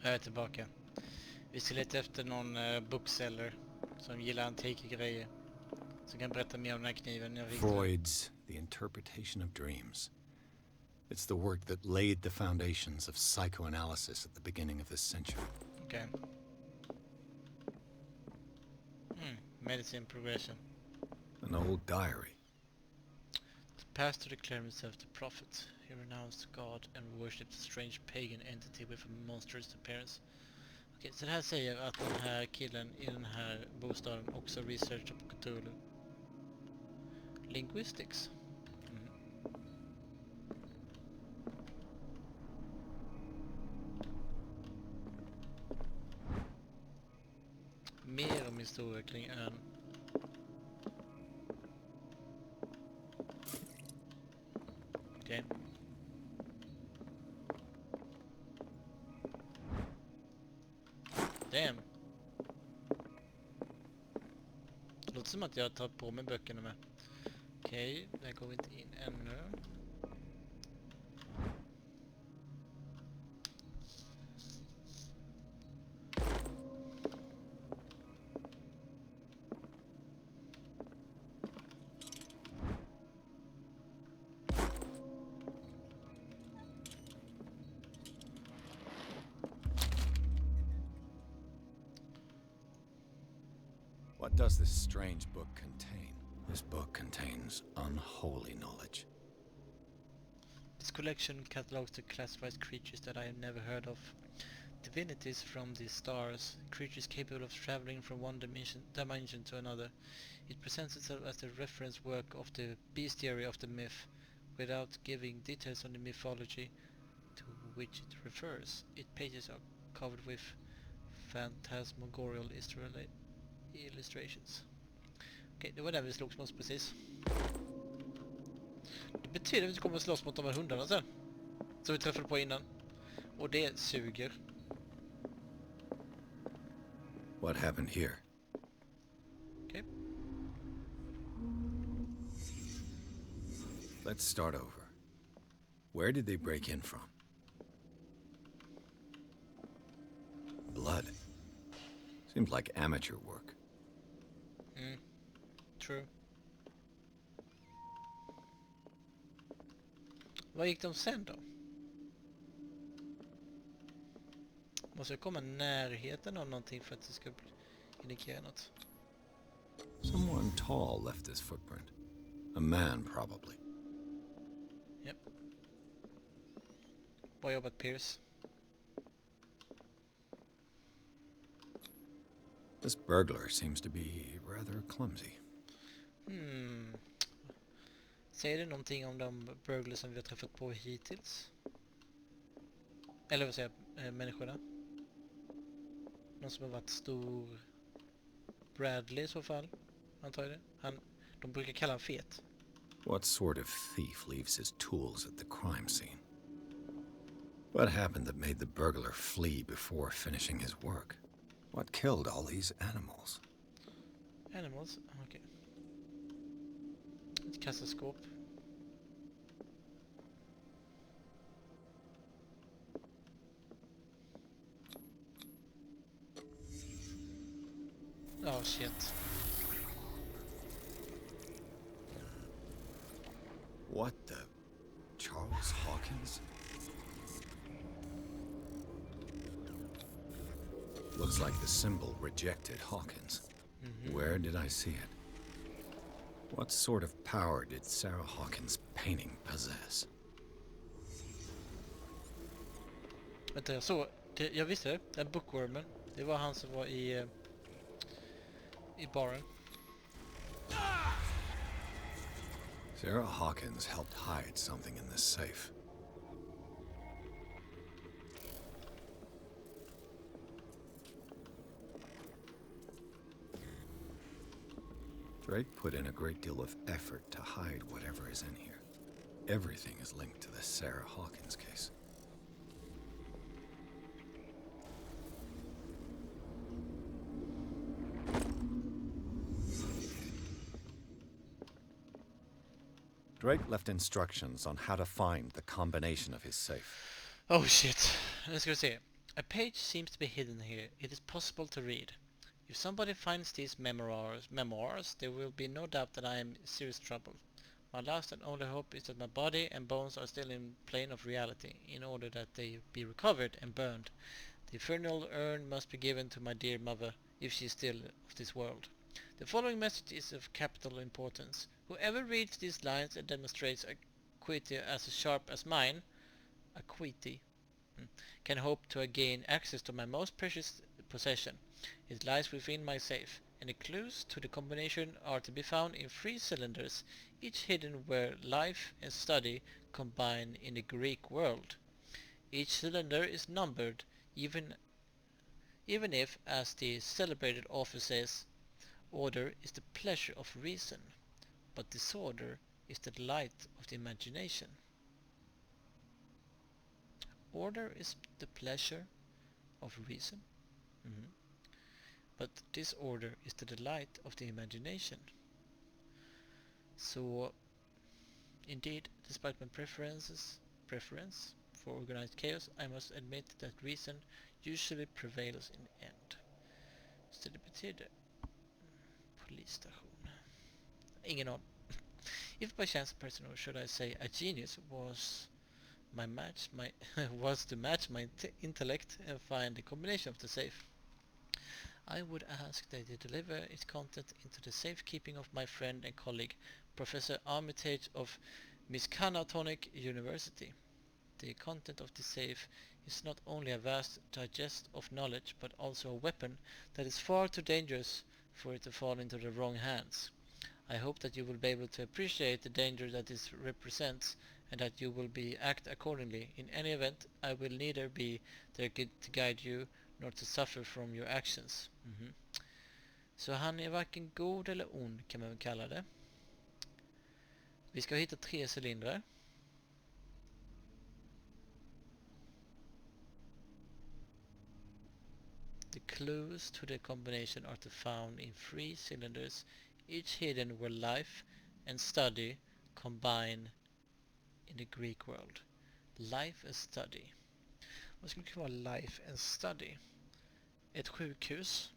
Jag är tillbaka. Vi ska leta efter någon bookseller som gillar antika grejer. Som kan berätta mer om den här kniven. Freud's The Interpretation of Dreams. It's the work that laid the foundations of psychoanalysis at the beginning of this century. Okay. Medicine progression. An old diary. The pastor declared himself the prophet. He renounced God and worshipped a strange pagan entity with a monstrous appearance. Okej, så det här säger att den här killen i den här bostaden också researchar på Cthulhu. Linguistics. Mer om historia kring ön. Okej. Damn. Det låter som att jag tar på mig böckerna med. Okej, där går vi inte in ännu. What does this strange book contain? This book contains unholy knowledge. This collection catalogs the classified creatures that I have never heard of. Divinities from the stars, creatures capable of traveling from one dimension to another. It presents itself as the reference work of the bestiary of the myth, without giving details on the mythology to which it refers. Its pages are covered with phantasmagorial illustrations. Okej, det var där vi slogs mot precis. Det betyder att vi kommer att slåss mot de här hundarna sen. Som vi träffade på innan. Och det suger. What happened here? Okej. Let's start over. Where did they break in from? Blood. Seems like amateur work. True. Vad gick de sen då? Måste jag komma närheten av någonting för att det ska indikera något? Someone tall left this footprint. A man, probably. Japp. Bra jobbat, Pierce. This burglar seems to be rather clumsy. Säger det någonting om de burglars som vi har träffat på hittills? Eller vad säger jag, människorna? Någon som har varit stor... Bradley i så fall, antar jag det. De brukar kalla han fet. What sort of thief leaves his tools at the crime scene? What happened that made the burglar flee before finishing his work? What killed all these animals? Animals? Okej. Ett kassaskåp. Oh shit. What the... Charles Hawkins? Looks like the symbol rejected Hawkins. Where did I see it? What sort of power did Sarah Hawkins' painting possess? Vänta, jag såg... Jag visste det. Den bookwormen. Det var han som var i baren. Sarah Hawkins helped hide something in this safe. Drake put in a great deal of effort to hide whatever is in here. Everything is linked to the Sarah Hawkins case. Drake left instructions on how to find the combination of his safe. Oh shit. Nu ska vi se. A page seems to be hidden here. It is possible to read. If somebody finds these memoirs, there will be no doubt that I am in serious trouble. My last and only hope is that my body and bones are still in plane of reality, in order that they be recovered and burned. The infernal urn must be given to my dear mother, if she is still of this world. The following message is of capital importance. Whoever reads these lines and demonstrates acuity as sharp as mine, acuity, can hope to gain access to my most precious possession. It lies within my safe, and the clues to the combination are to be found in 3 cylinders, each hidden where life and study combine in the Greek world. Each cylinder is numbered, even if, as the celebrated author says, order is the pleasure of reason, but disorder is the delight of the imagination. Order is the pleasure of reason, but disorder is the delight of the imagination. So, indeed, despite my preference for organized chaos, I must admit that reason usually prevails in the end. Så det betyder polisstation. Ingen aning. If by chance a person, or should I say a genius, was was to match my intellect and find the combination of the safe, I would ask that they deliver its content into the safekeeping of my friend and colleague, Professor Armitage of Miskatonic University. The content of the safe is not only a vast digest of knowledge, but also a weapon that is far too dangerous for it to fall into the wrong hands. I hope that you will be able to appreciate the danger that this represents, and that you will act accordingly. In any event, I will neither be there to guide you, nor to suffer from your actions. Så han är varken god eller ond, kan man väl kalla det. Vi ska hitta 3 cylindrar. The clues to the combination are to found in 3 cylinders, each hidden where life and study combine in the Greek world. Life and study. Vad skulle kunna vara life and study? Ett sjukhus.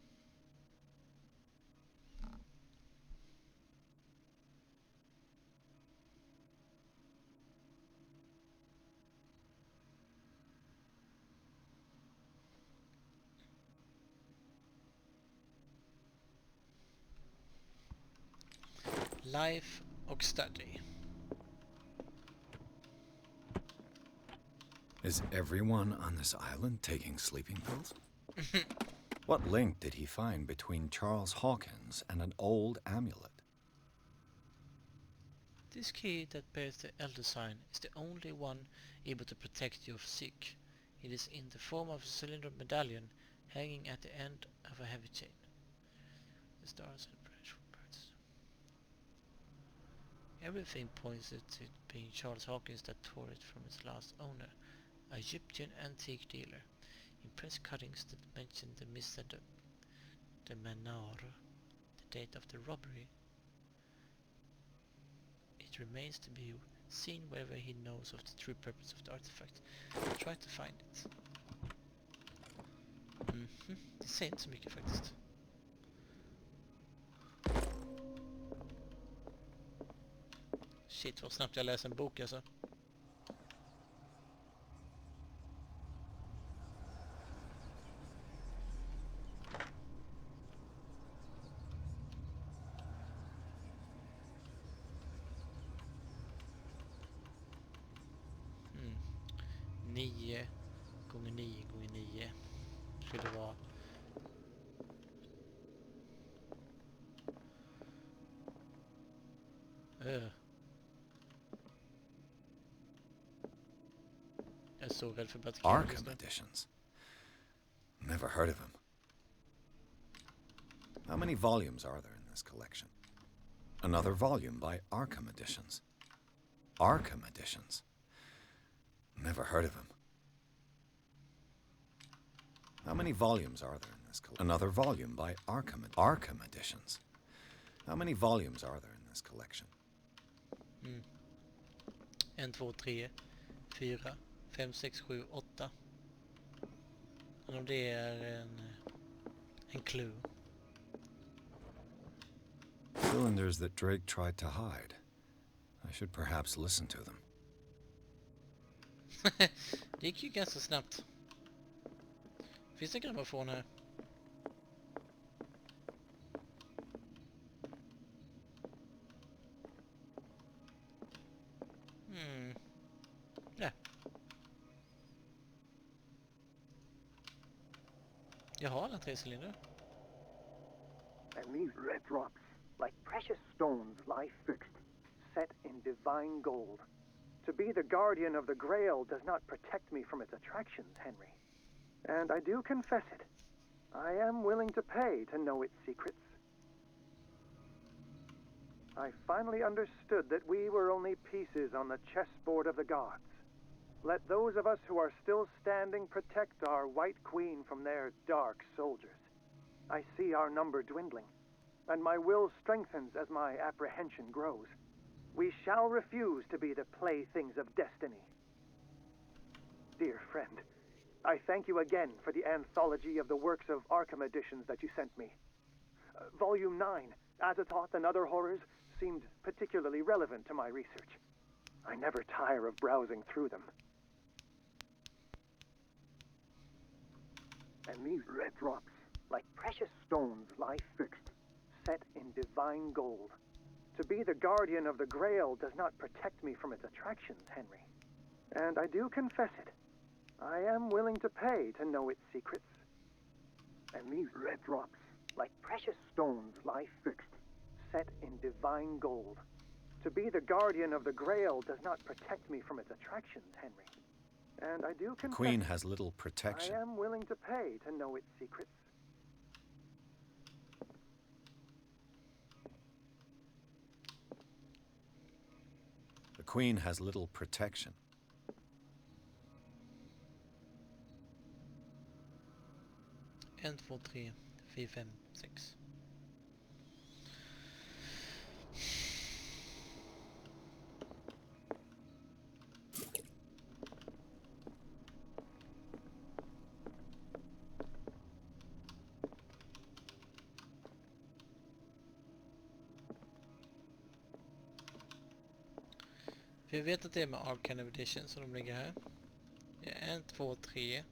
Life och study. Is everyone on this island taking sleeping pills? What link did he find between Charles Hawkins and an old amulet? This key that bears the Elder sign is the only one able to protect you of sick. It is in the form of a cylinder medallion hanging at the end of a heavy chain. The stars and branch birds. Everything points to it being Charles Hawkins that tore it from its last owner, a Egyptian antique dealer. In press cuttings that mention the Missa de Manar, the date of the robbery, it remains to be seen whether he knows of the true purpose of the artifact. I'll try to find it. Det säger inte så mycket faktiskt. Shit vad snabbt jag läser en bok alltså. Nio gånger 9 gånger 9 skulle vara Jag är så rädd för att Arkham editions. Never heard of him. How many volumes are there in this collection? Another volume by Arkham editions. Arkham editions. Never heard of him. How many volumes are there in this collection? Another volume by Arkham editions. How many volumes are there in this collection? 1, 2, 3, 4, 5, 6, 7, 8. Men om det är en clue. Cylinders that Drake tried to hide. I should perhaps listen to them. Det gick ju ganska snabbt. Finns det grammofon här? Ja. Jag har alla 3 cylindrar. And these red drops, like precious stones, lie fixed, set in divine gold. To be the guardian of the Grail does not protect me from its attractions, Henry. And I do confess it. I am willing to pay to know its secrets. I finally understood that we were only pieces on the chessboard of the gods. Let those of us who are still standing protect our White Queen from their dark soldiers. I see our number dwindling, and my will strengthens as my apprehension grows. We shall refuse to be the playthings of destiny. Dear friend, I thank you again for the anthology of the works of Arkham editions that you sent me. Volume 9, Azathoth and Other Horrors, seemed particularly relevant to my research. I never tire of browsing through them. And these red drops, like precious stones, lie fixed, set in divine gold. To be the guardian of the Grail does not protect me from its attractions, Henry. And I do confess it. I am willing to pay to know its secrets. And these red drops, like precious stones, lie fixed, set in divine gold. To be the guardian of the Grail does not protect me from its attractions, Henry. And I do confess The Queen has little protection. I am willing to pay to know its secrets. The Queen has little protection. En, två, tre, fyra, fem, sex. För jag vet att det är med Arcane Edition som de ligger här. 1, 2, 3,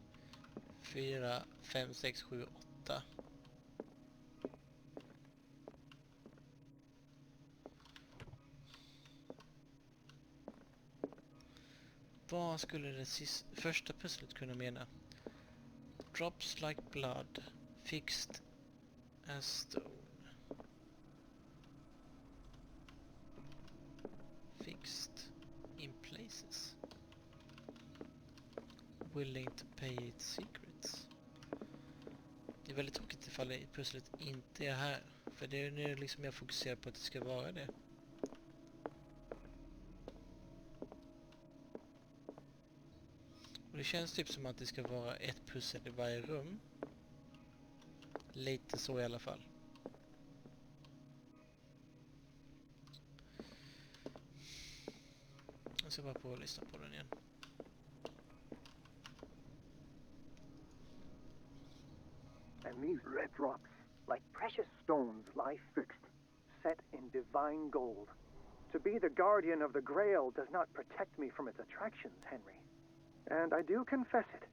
4, 5, 6, 7, 8. Vad skulle det första pusslet kunna mena? Drops like blood, fixed as stone. Fixed in places. Willing to pay its secrets. Det är väldigt tråkigt ifall pusslet inte är här. För det är nu liksom jag fokuserar på att det ska vara det. Och det känns typ som att det ska vara ett pussel i varje rum. Lite så i alla fall. Jag ska bara på att lyssna på den igen. And these red drops, like precious stones, lie fixed, set in divine gold. To be the guardian of the Grail does not protect me from its attractions, Henry. And I do confess it.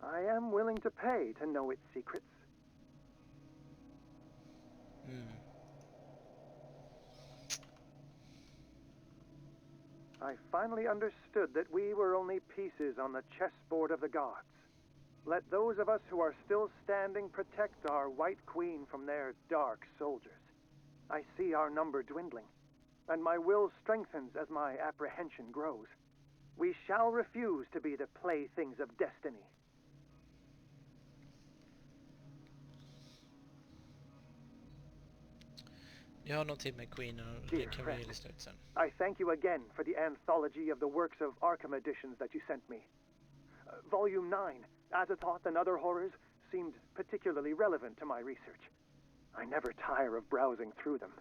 I am willing to pay to know its secrets. I finally understood that we were only pieces on the chessboard of the gods. Let those of us who are still standing protect our White Queen from their dark soldiers. I see our number dwindling, and my will strengthens as my apprehension grows. We shall refuse to be the playthings of destiny. Jag har någon tid med Queen och det kan vi lista ut sen. I thank you again for the anthology of the works of Arkham editions that you sent me. Volume 9, Azathoth and Other Horrors, seemed particularly relevant to my research. I never tire of browsing through them.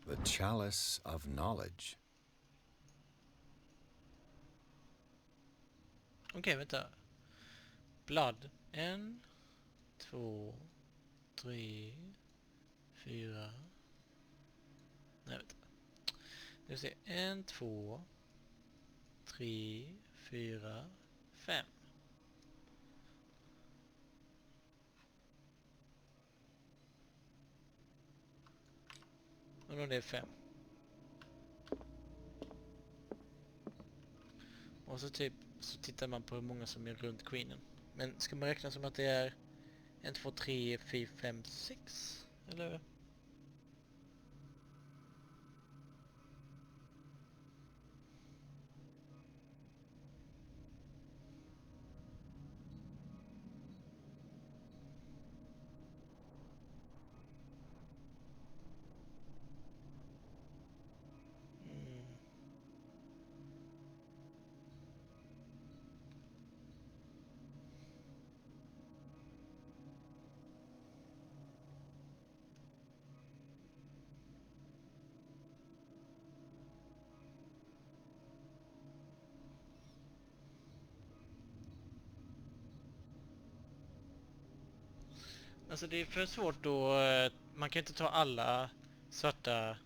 The chalice of knowledge. Okej, vänta. Blood. 1, 2, 3, 4. Nej, vänta. Nu ser 1, 2, 3, 4, 5. Och då är det 5. Och så typ så tittar man på hur många som är runt queenen. Men ska man räkna som att det är 1, 2, 3, 4, 5, 6? Eller? Alltså det är för svårt då. Man kan inte ta alla svarta.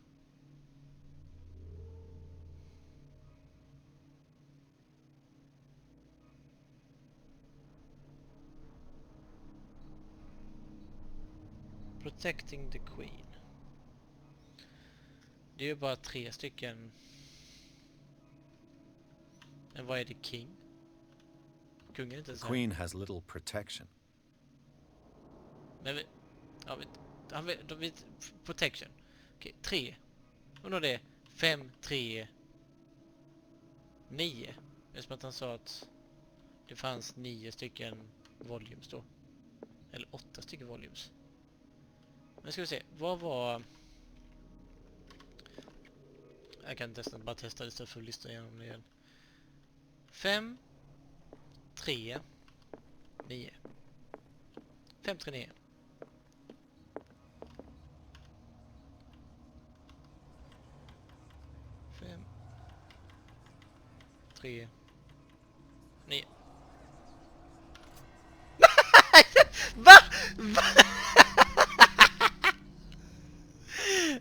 Protecting the Queen. Det är ju bara 3 stycken. Men vad är det King? Kungen är inte så här. Queen has little protection. Men de vet protection. Okej, 3. Och då är det 5, 3, 9. Det är som att han sa att det fanns 9 stycken volumes då. Eller 8 stycken volumes. Men ska vi se, vad var... Jag kan nästan bara testa det istället för att lyssna igenom det igen. 5, 3, 9. 5, 3, 9. 5, 3, 9. Va? Va?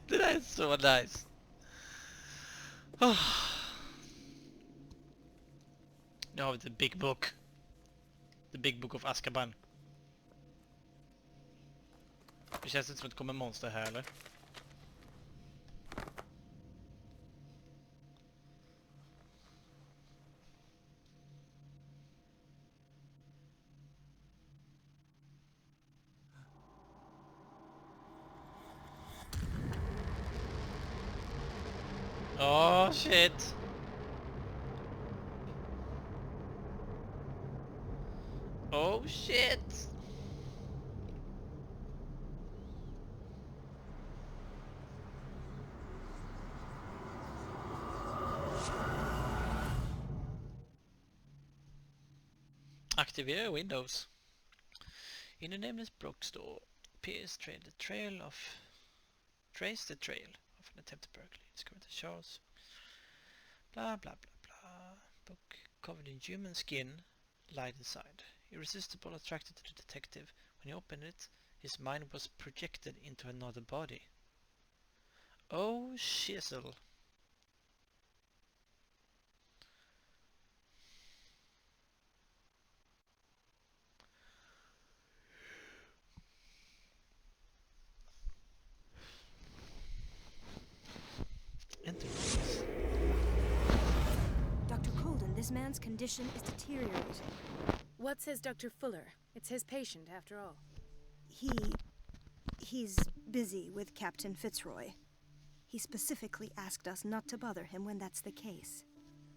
Det där är så nice. Nu har vi the big book. The big book of Azkaban. Det känns inte som att det kommer monster här, eller? Oh shit. Oh shit. Activate Windows. In the nameless block store, appears trace the trail of an attempted burglary. Discover the shards. Blah blah blah blah. Book covered in human skin, light inside. Irresistible, attracted to the detective. When he opened it, his mind was projected into another body. Oh shizzle. Dr. Colden, this man's condition is deteriorating. What says Dr. Fuller? It's his patient, after all. He's busy with Captain Fitzroy. He specifically asked us not to bother him when that's the case.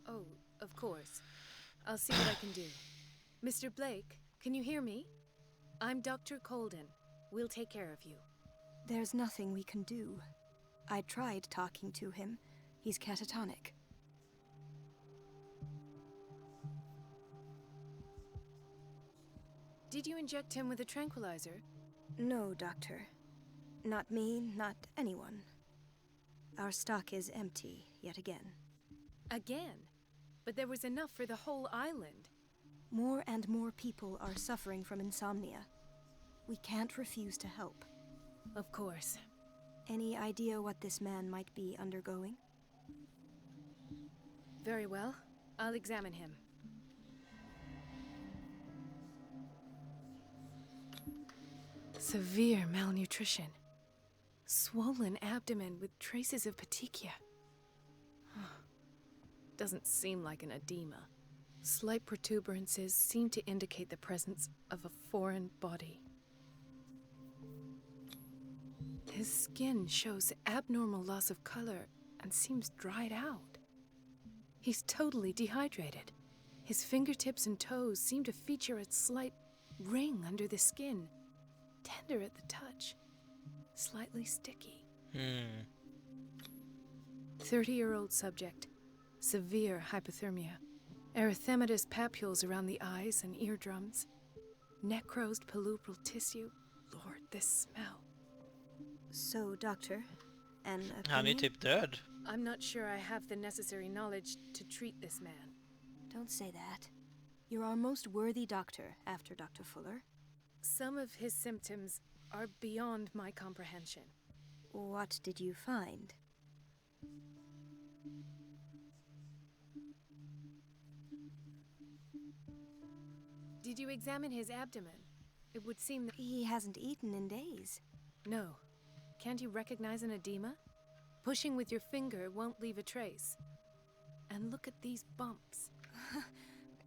Oh, of course. I'll see what I can do. Mr. Blake, can you hear me? I'm Dr. Colden. We'll take care of you. There's nothing we can do. I tried talking to him. He's catatonic. Did you inject him with a tranquilizer? No, Doctor. Not me, not anyone. Our stock is empty, yet again. Again? But there was enough for the whole island. More and more people are suffering from insomnia. We can't refuse to help. Of course. Any idea what this man might be undergoing? Very well. I'll examine him. Severe malnutrition. Swollen abdomen with traces of petechia. Doesn't seem like an edema. Slight protuberances seem to indicate the presence of a foreign body. His skin shows abnormal loss of color and seems dried out. He's totally dehydrated. His fingertips and toes seem to feature a slight ring under the skin, tender at the touch, slightly sticky. 30-year-old subject, severe hypothermia, erythematous papules around the eyes and eardrums, necrosed palpebral tissue. Lord, this smell. So, Doctor, an Han är opinion? typ död. I'm not sure I have the necessary knowledge to treat this man. Don't say that. You're our most worthy doctor after Dr. Fuller. Some of his symptoms are beyond my comprehension. What did you find? Did you examine his abdomen? It would seem that... He hasn't eaten in days. No. Can't you recognize an edema? Pushing with your finger won't leave a trace. And look at these bumps.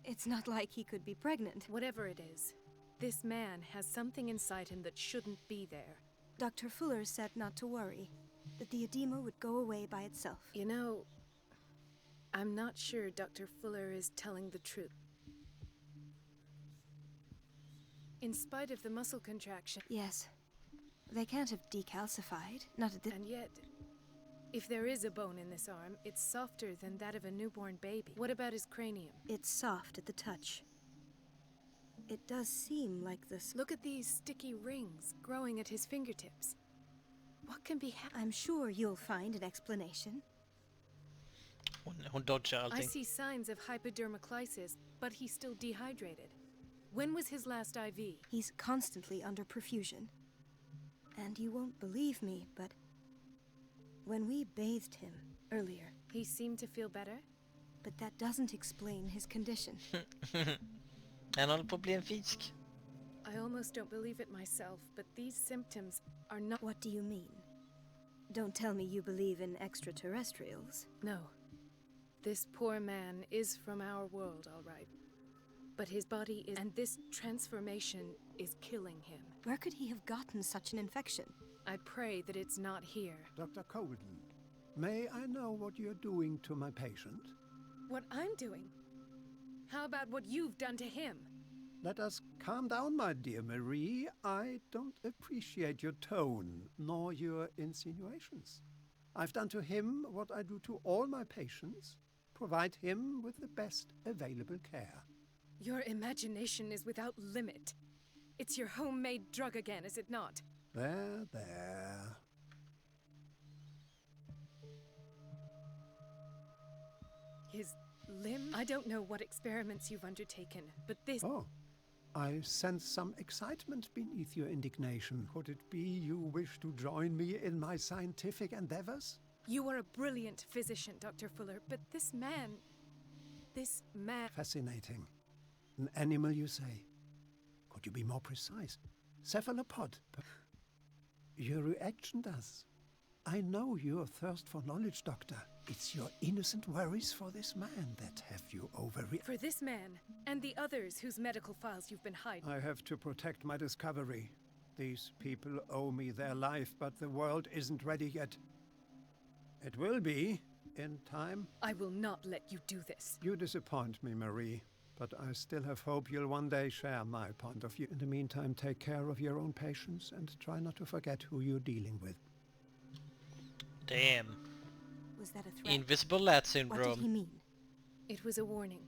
It's not like he could be pregnant. Whatever it is, this man has something inside him that shouldn't be there. Dr. Fuller said not to worry, that the edema would go away by itself. You know, I'm not sure Dr. Fuller is telling the truth. In spite of the muscle contraction, Yes. They can't have decalcified, not at this... and yet, if there is a bone in this arm, it's softer than that of a newborn baby. What about his cranium? It's soft at the touch. It does seem like this... Look at these sticky rings growing at his fingertips. What can be I'm sure you'll find an explanation. Hon dodgar I allting. see signs of hypodermoclysis, but he's still dehydrated. When was his last IV? He's constantly under perfusion. And you won't believe me, but when we bathed him earlier, He seemed to feel better? but that doesn't explain his condition. Han håller på att bli en fisk. I almost don't believe it myself, but these symptoms are not... What do you mean? Don't tell me you believe in extraterrestrials. No. This poor man is from our world, all right. But his body is... And this transformation is killing him. Where could he have gotten such an infection? I pray that it's not here. Dr. Colden, may I know what you're doing to my patient? What I'm doing? How about what you've done to him? Let us calm down, my dear Marie. I don't appreciate your tone, nor your insinuations. I've done to him what I do to all my patients, provide him with the best available care. Your imagination is without limit. It's your homemade drug again, is it not? There. His limb? I don't know what experiments you've undertaken, but this... Oh, I sense some excitement beneath your indignation. Could it be you wish to join me in my scientific endeavors? You are a brilliant physician, Dr. Fuller, but this man... Fascinating. An animal, you say? Could you be more precise? Cephalopod. Your reaction does. I know your thirst for knowledge, Doctor. It's your innocent worries for this man that have you For this man, and the others whose medical files you've been hiding. I have to protect my discovery. These people owe me their life, but the world isn't ready yet. It will be, in time. I will not let you do this. You disappoint me, Marie, but I still have hope you'll one day share my point of view. In the meantime, take care of your own patients and try not to forget who you're dealing with. Damn. Was that a threat? Invisible Lat What did he syndrome. mean? It was a warning.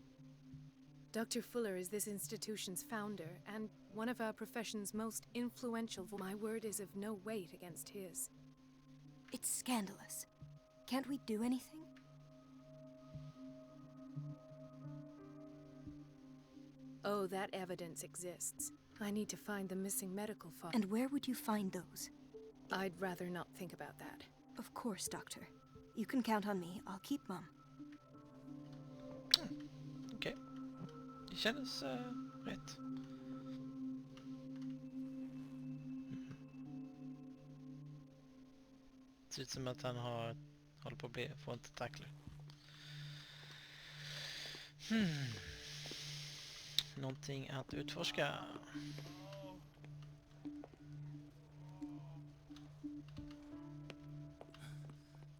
Dr. Fuller is this institution's founder, and one of our profession's most influential. My word is of no weight against his. It's scandalous. Can't we do anything? Oh, that evidence exists. I need to find the missing medical file. And where would you find those? I'd rather not think about that. Of course, Doctor. You can count on me. I'll keep Mum. Okej. Det kändes rätt. Det ser ut som att han håller på att få en tentakler. Någonting att utforska.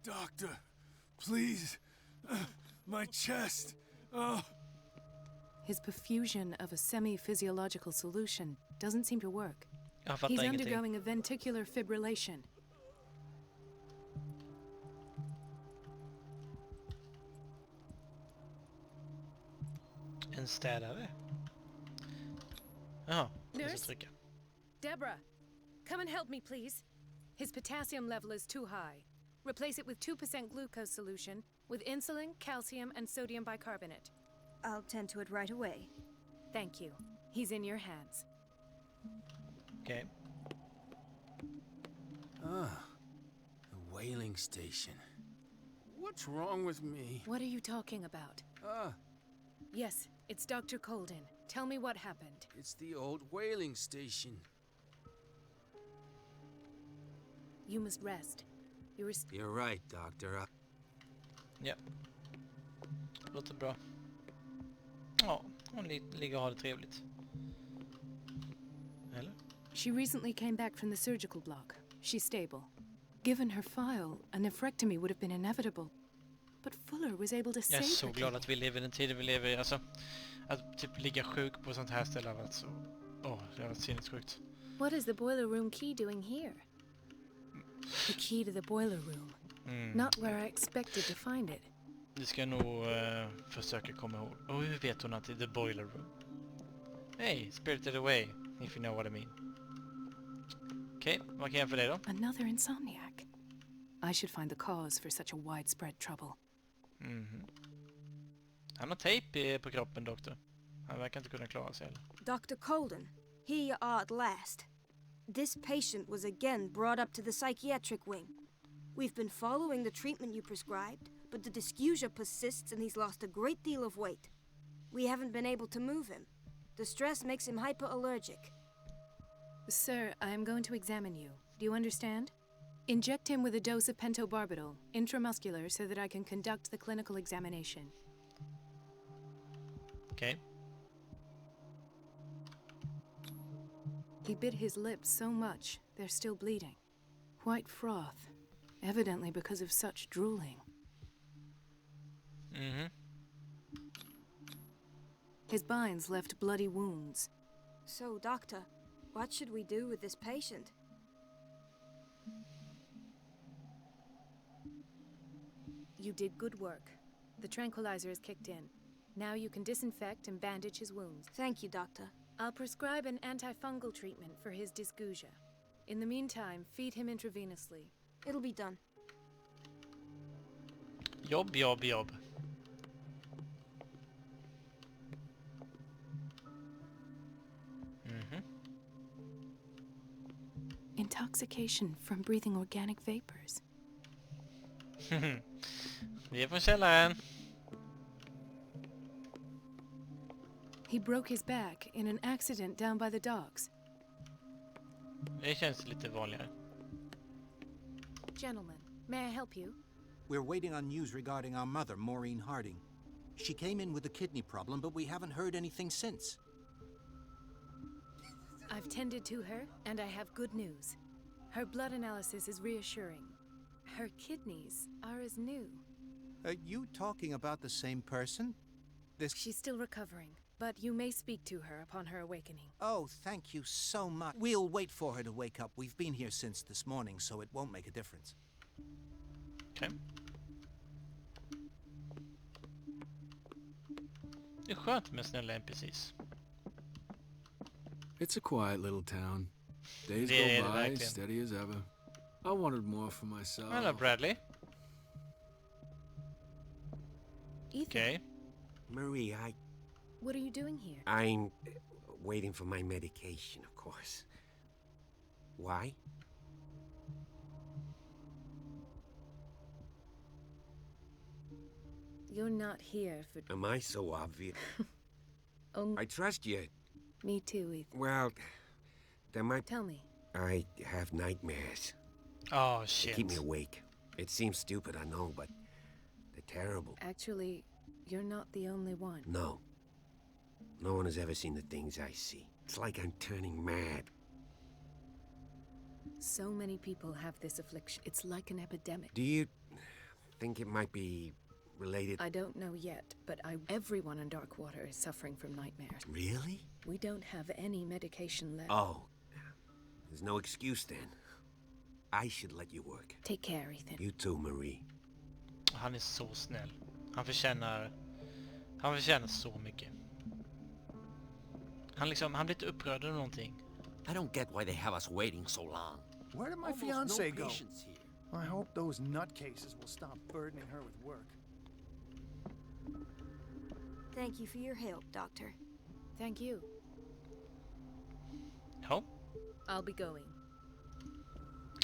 Doctor, please. My chest. Oh. His perfusion of a semi-physiological solution doesn't seem to work. Jag fattar He's ingenting. undergoing a ventricular fibrillation. En städare. Jaha, jag Nurse? måste trycka. Deborah, come and help me, please. His potassium level is too high. Replace it with 2% glucose solution with insulin, calcium, and sodium bicarbonate. I'll tend to it right away. Thank you. He's in your hands. Okej. The whaling station. What's wrong with me? What are you talking about? Yes, it's Dr. Colden. Tell me what happened. It's the old whaling station. You must rest. You're right, Doctor. Ja. Låter bra. Ja, hon ligger och har det trevligt. Eller? She recently came back from the surgical block. She's stable. Given her file, a nephrectomy would have been inevitable. But Fuller was able to Jag save är så her. glad att vi lever i den tiden vi lever i. Alltså, att typ ligga sjuk på sånt här ställe har varit så... det har varit sinnessjukt. What is the boiler room key doing here? The key to the boiler room. Not where I expected to find it. Vi ska nog försöka komma ihåg. Och hur vet hon att det är the boiler room? Hey, spirited away, if you know what I mean. Okej, vad kan jag göra för dig då? Another insomniac. I should find the cause for such a widespread trouble. Han har tejp på kroppen, doktor. Han verkar inte kunna klara sig heller. Dr. Colden, here you are at last. This patient was again brought up to the psychiatric wing. We've been following the treatment you prescribed, but the dysgeusia persists and he's lost a great deal of weight. We haven't been able to move him. The stress makes him hyperallergic. Sir, I am going to examine you. Do you understand? Inject him with a dose of pentobarbital, intramuscular, so that I can conduct the clinical examination. Okej. He bit his lips so much, they're still bleeding. White froth, evidently because of such drooling. His binds left bloody wounds. So, Doctor, what should we do with this patient? You did good work. The tranquilizer is kicked in. Now you can disinfect and bandage his wounds. Thank you, Doctor. I'll prescribe an antifungal treatment for his dysgeusia. In the meantime, feed him intravenously. It'll be done. Jobb, jobb, jobb. Intoxication from breathing organic vapors. Vi är från källaren. He broke his back in an accident down by the docks. Det känns lite vanligare. Gentlemen, may I help you? We're waiting on news regarding our mother, Maureen Harding. She came in with a kidney problem, but we haven't heard anything since. I've tended to her, and I have good news. Her blood analysis is reassuring. Her kidneys are as new. Are you talking about the same person? She's still recovering, but you may speak to her upon her awakening. Oh, thank you so much. We'll wait for her to wake up. We've been here since this morning, so it won't make a difference. Okej. Det är skönt med snälla NPCs. It's a quiet little town. Days Det är go det by, verkligen. steady as ever. I wanted more for myself. Hello, Bradley. Ethan, Okej. Marie, what are you doing here? I'm waiting for my medication, of course. Why? You're not here for... Am I so obvious? Only... I trust you. Me too, Ethan. Well, there might... Tell me. I have nightmares. Oh They shit. keep me awake. It seems stupid, I know, but they're terrible. Actually, you're not the only one. No. No one has ever seen the things I see. It's like I'm turning mad. So many people have this affliction. It's like an epidemic. Do you think it might be related? I don't know yet, but everyone in Darkwater is suffering from nightmares. Really? We don't have any medication left. Oh. There's no excuse then. I should let you work. Take care, Ethan. You too, Marie. Han är så snäll. Han förtjänar så mycket. Han blir lite upprörd över någonting. I don't get why they have us waiting so long. Where did my Almost fiancée no go? patience here. I hope those nutcases will stop burdening her with work. Thank you for your help, Doctor. Thank you. Ja. I'll be going.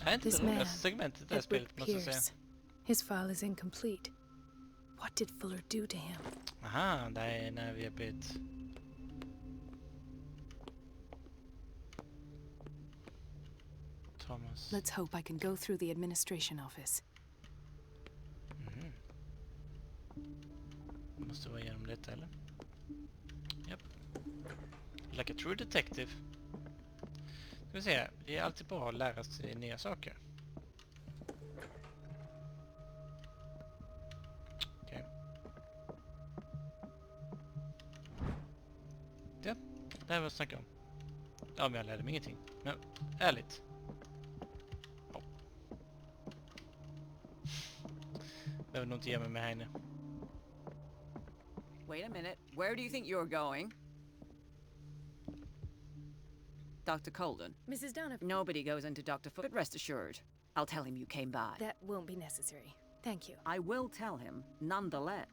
Det är inte This det man, roligaste segmentet i det här Edward spelet, måste jag säga. Pierce. His file is incomplete. What did Fuller do to him? Aha, det är när vi har blivit... Thomas. Let's hope I can go through the administration office. Mhm. Måste vara igenom detta, eller? Japp. Like a true detective. Ska vi se, det är alltid bra att lära sig nya saker. Okej. Ja, det här var att snacka om. Ja, men jag lärde mig ingenting. Men, ärligt. Ja. Behöver nog inte ge mig med här inne. Wait a minute. Where do you think you're going? Dr. Colden. Mrs. Donovan. Nobody goes into Dr. Foot, but rest assured, I'll tell him you came by. That won't be necessary. Thank you. I will tell him, nonetheless.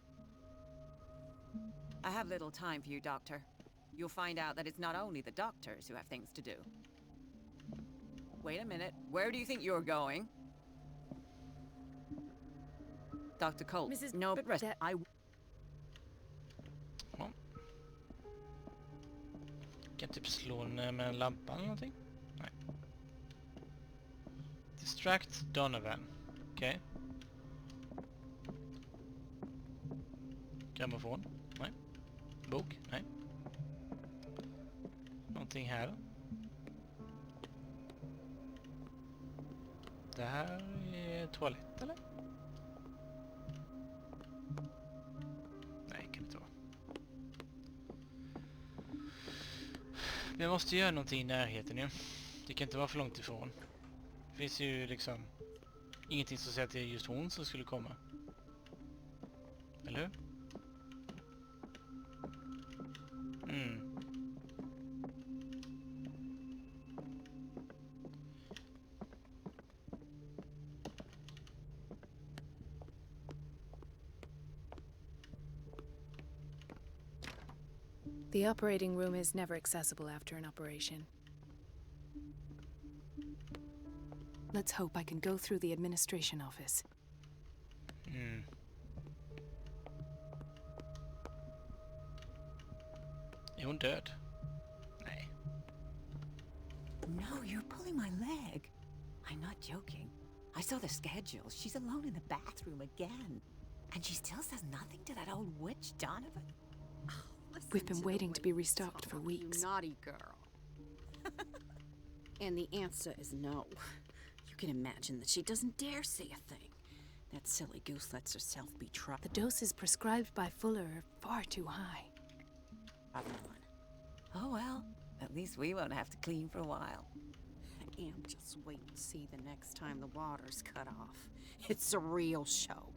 I have little time for you, Doctor. You'll find out that it's not only the doctors who have things to do. Wait a minute. Where do you think you're going? Dr. Colden. Mrs. No, but rest. That- I... Ja. Kan typ slå med en lampa eller någonting? Nej. Distract Donovan. Okej. Grammofon? Nej. Bok? Nej. Någonting här. Det här är toalett eller? Nej, kan det inte vara. Vi måste göra någonting i närheten nu. Det kan inte vara för långt ifrån. Det finns ju liksom ingenting som säger att det är just hon som skulle komma. Eller hur? Mm. The operating room is never accessible after an operation. Let's hope I can go through the administration office. Mm. Är hon död? Nej. No, you're pulling my leg. I'm not joking. I saw the schedule. She's alone in the bathroom again. And she still says nothing to that old witch, Donovan. We've been waiting to be restocked for weeks. You naughty girl. And the answer is no. You can imagine that she doesn't dare say a thing. That silly goose lets herself be tried. The doses prescribed by Fuller are far too high. Oh well, at least we won't have to clean for a while. And just wait and see the next time the water's cut off. It's a real show.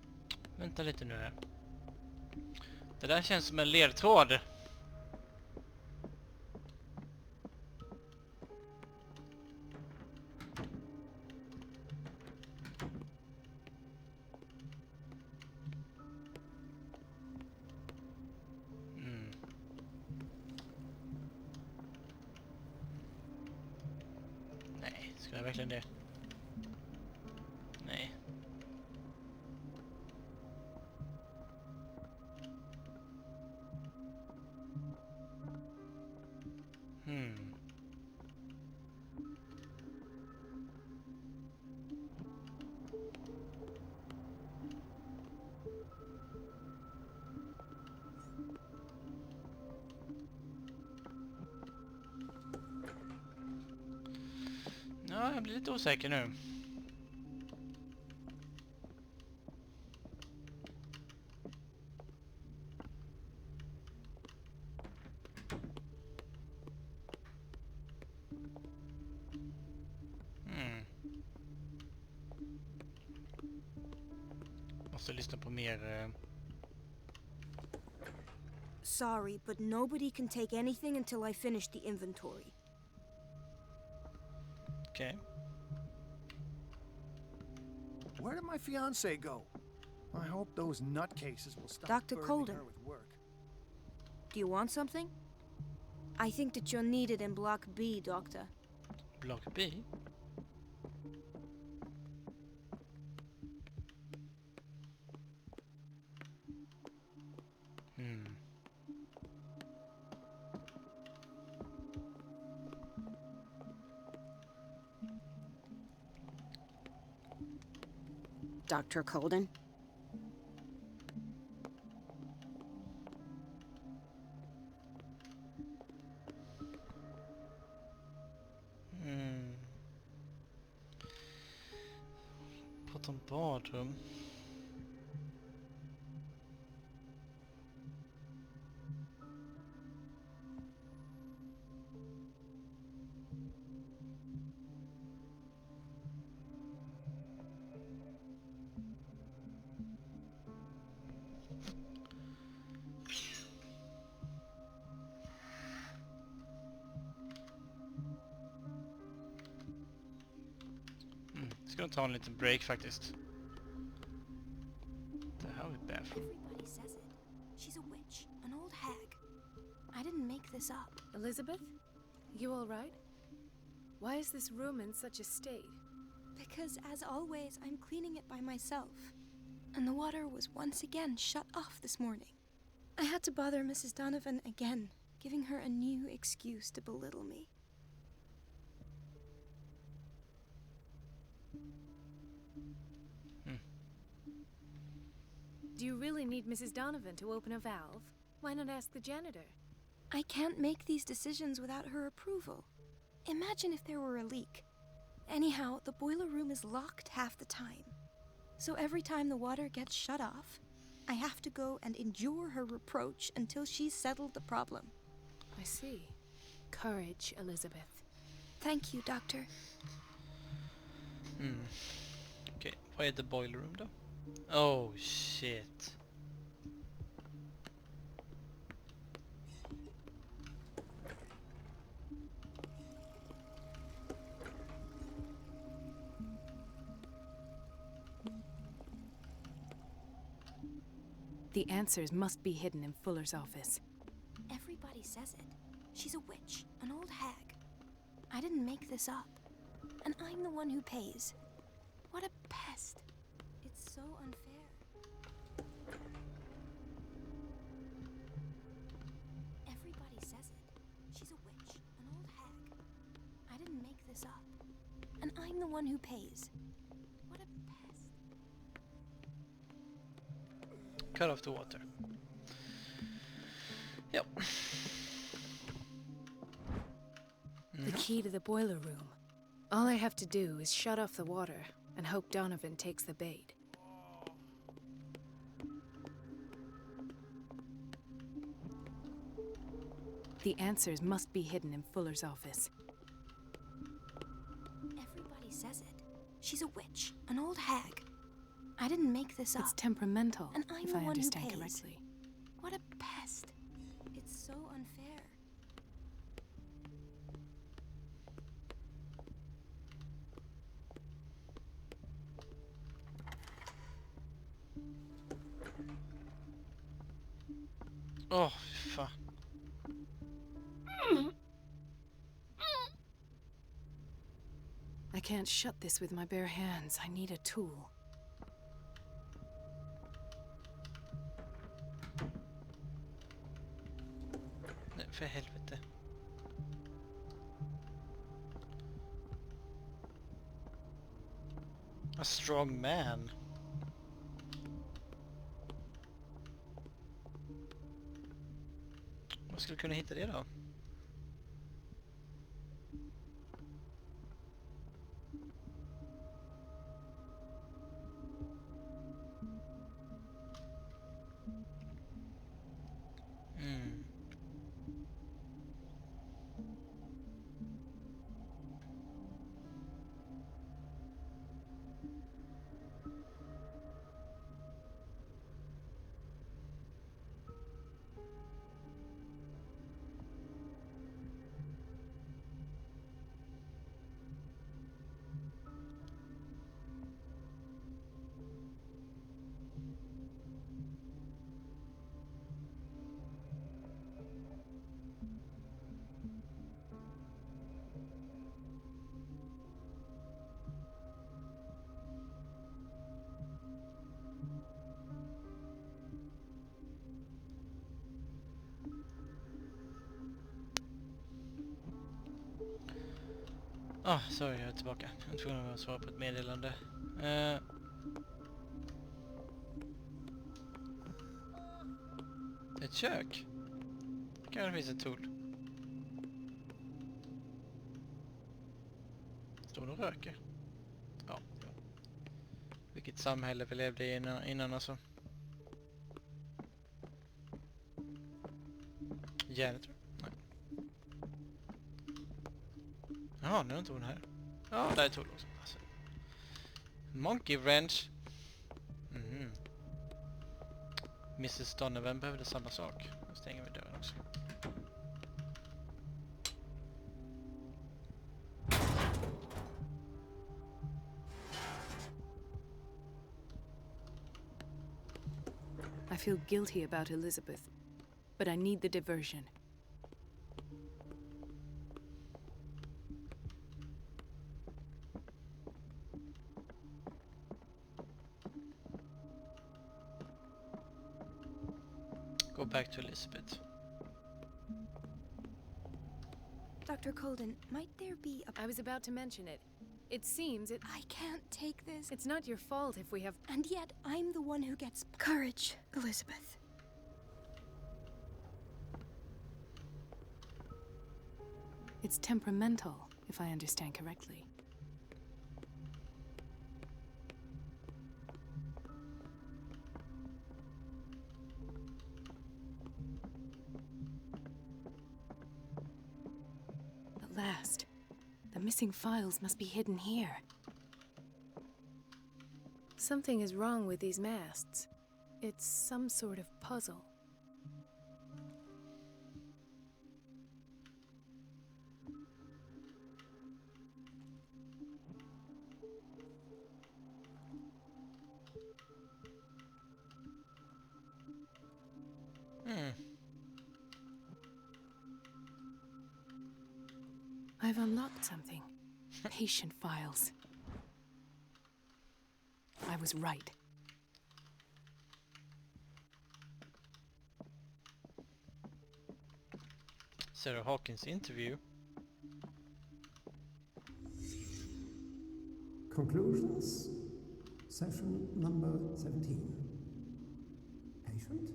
Vänta lite nu här. Det där känns som en ledtråd. Ska jag verkligen det? Nej. Ja, jag blir lite osäker nu. Måste lyssna på mer... Sorry, but nobody can take anything until I finish the inventory. Okay. Where did my fiancée go? I hope those nutcases will stop Dr. burdening Colden. her with work. Do you want something? I think that you're needed in Block B, Doctor. Block B? Dr. Colden? Prata om badrum. Ska nog ta en liten break faktiskt. Det här är bathroom. Everybody says it. She's a witch, an old hag. I didn't make this up. Elizabeth? You all right? Why is this room in such a state? Because, as always, I'm cleaning it by myself. And the water was once again shut off this morning. I had to bother Mrs. Donovan again, giving her a new excuse to belittle me. Do you really need Mrs. Donovan to open a valve? Why not ask the janitor? I can't make these decisions without her approval. Imagine if there were a leak. Anyhow, the boiler room is locked half the time. So every time the water gets shut off, I have to go and endure her reproach until she's settled the problem. I see. Courage, Elizabeth. Thank you, Doctor. Okej, vad är the boiler room då? Oh shit. The answers must be hidden in Fuller's office. Everybody says it. She's a witch, an old hag. I didn't make this up. And I'm the one who pays. What a pest. It's so unfair. Everybody says it. She's a witch, an old hag. I didn't make this up. And I'm the one who pays. What a pest. Cut off the water. Yep. The key to the boiler room. All I have to do is shut off the water and hope Donovan takes the bait. The answers must be hidden in Fuller's office. Everybody says it. She's a witch, an old hag. I didn't make this up. It's temperamental, And I'm if the I one who understand pays. correctly. What a pest. It's so unfair. Åh, fan. I can't shut this with my bare hands. I need a tool. Nej, för helvete. A strong man. Vad skulle kunna hitta det då? Sorry, jag är tillbaka. Jag tror jag svara på ett meddelande. Ett kök? Det kanske finns ett tool. Står och röker. Ja. Vilket samhälle vi levde i innan alltså. Järnet. Nej. Ja, nu är inte hon här. Ja, där är tool också. Alltså. Monkey wrench. Mrs. Donovan behövde samma sak. Nu stänger vi dörren också. I feel guilty about Elizabeth, but I need the diversion. Go back to Elizabeth. Dr. Colden, might there be a... I was about to mention it. It seems it... I can't take this. It's not your fault if we have... And yet, I'm the one who gets... Courage, Elizabeth. It's temperamental, if I understand correctly. At last, the missing files must be hidden here. Something is wrong with these masts. It's some sort of puzzle. I've unlocked something. Patient files. I was right. Sarah Hawkins interview. Conclusions. Session number 17. Patient?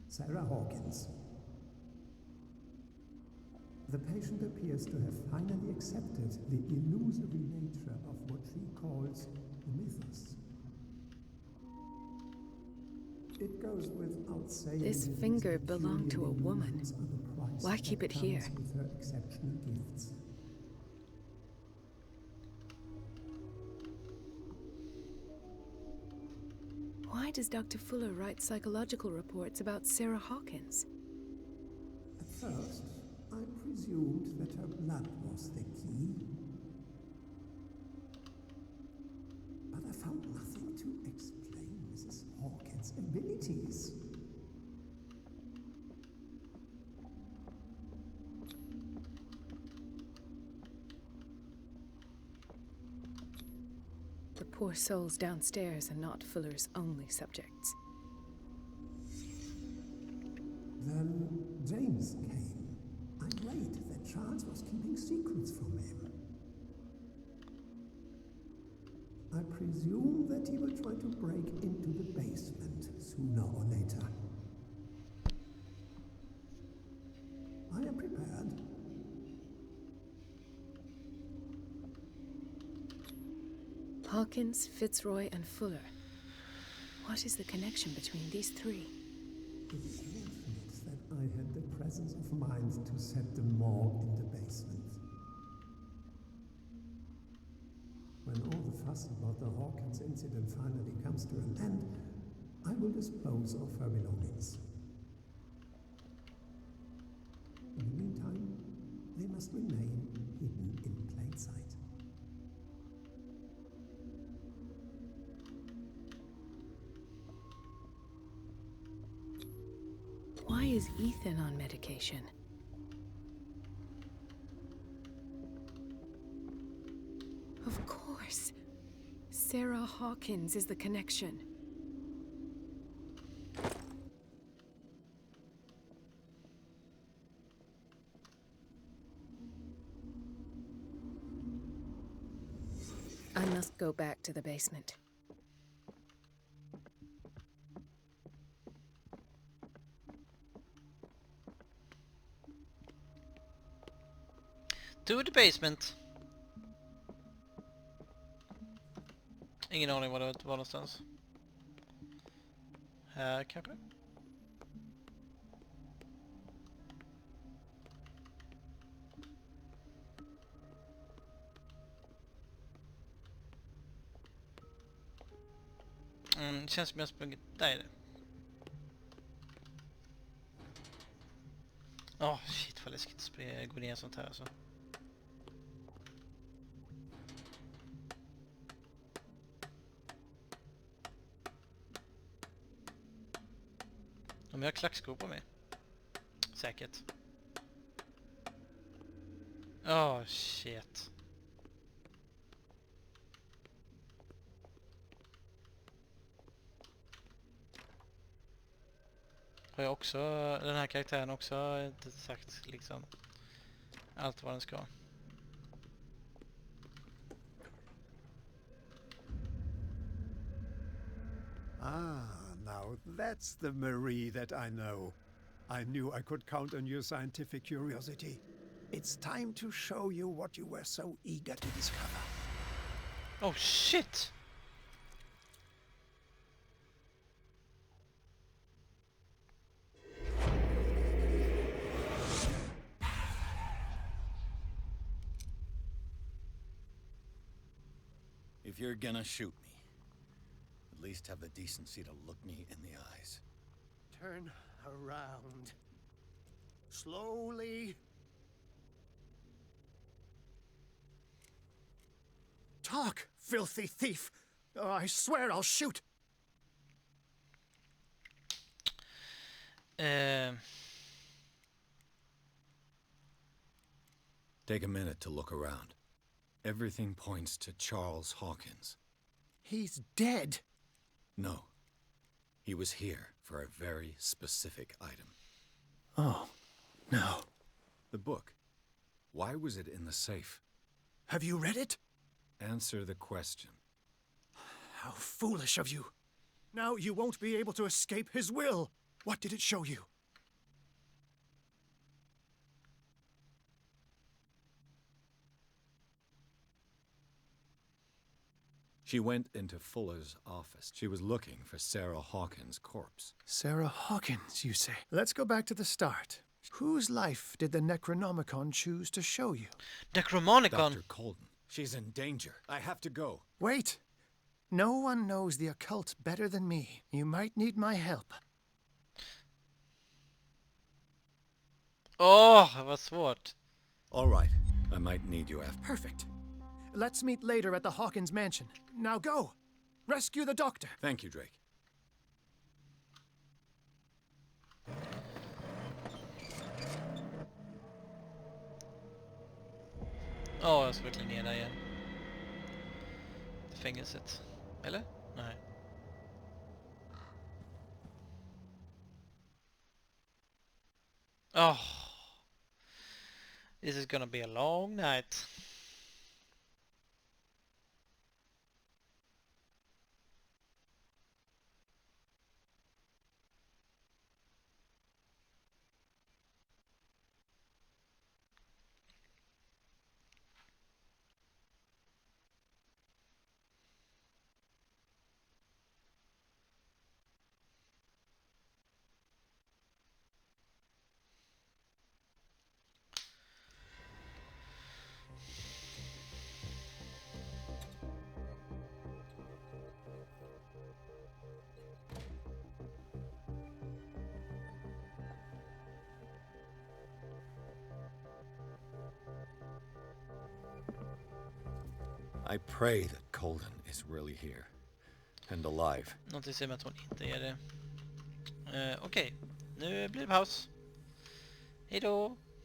Sarah Hawkins. The patient appears to have finally accepted the illusory nature of what she calls the mythos. It goes without saying This finger belonged to a woman. Why keep it here? With her exceptional gifts. Why does Dr. Fuller write psychological reports about Sarah Hawkins? At first, I presumed that her blood was the key. But I found nothing to explain Mrs. Hawkins' abilities. poor souls downstairs and not Fuller's only subjects. Then James came. I read that Charles was keeping secrets from him. I presume that he will try to break into the basement sooner or later. I am prepared. Hawkins, Fitzroy, and Fuller. What is the connection between these three? It's fortunate that I had the presence of mind to set them all in the basement. When all the fuss about the Hawkins incident finally comes to an end, I will dispose of her belongings. In the meantime, they must remain hidden in plain sight. Why is Ethan on medication? Of course. Sarah Hawkins is the connection. I must go back to the basement. To the basement. Ingen aning var det var någonstans. Här kanske? Känns som jag sprungit. Där är det. Shit vad läskigt att gå ner sånt här alltså. De har klackskor på mig. Säkert. Shit. Har jag också, den här karaktären också inte sagt liksom allt vad den ska. Now that's the Marie that I know. I knew I could count on your scientific curiosity. It's time to show you what you were so eager to discover. Oh shit! If you're gonna shoot me, at least have the decency to look me in the eyes. Turn around. Slowly. Talk, filthy thief! I swear I'll shoot! Take a minute to look around. Everything points to Charles Hawkins. He's dead! No. He was here for a very specific item. Oh, no. The book. Why was it in the safe? Have you read it? Answer the question. How foolish of you. Now you won't be able to escape his will. What did it show you? She went into Fuller's office. She was looking for Sarah Hawkins' corpse. Sarah Hawkins, you say? Let's go back to the start. Whose life did the Necronomicon choose to show you? Necronomicon? Dr. Colden. She's in danger. I have to go. Wait. No one knows the occult better than me. You might need my help. Vad svårt. All right. I might need you after. Perfect. Let's meet later at the Hawkins mansion. Now go! Rescue the doctor! Thank you, Drake. Jag ska verkligen ner där igen. Fängelset. Eller? Nej. Oh, this is gonna be a long night. I pray that Colden is really here. And alive. Någonting säger mig att hon inte är det. Okej, nu blir det paus. Hej då!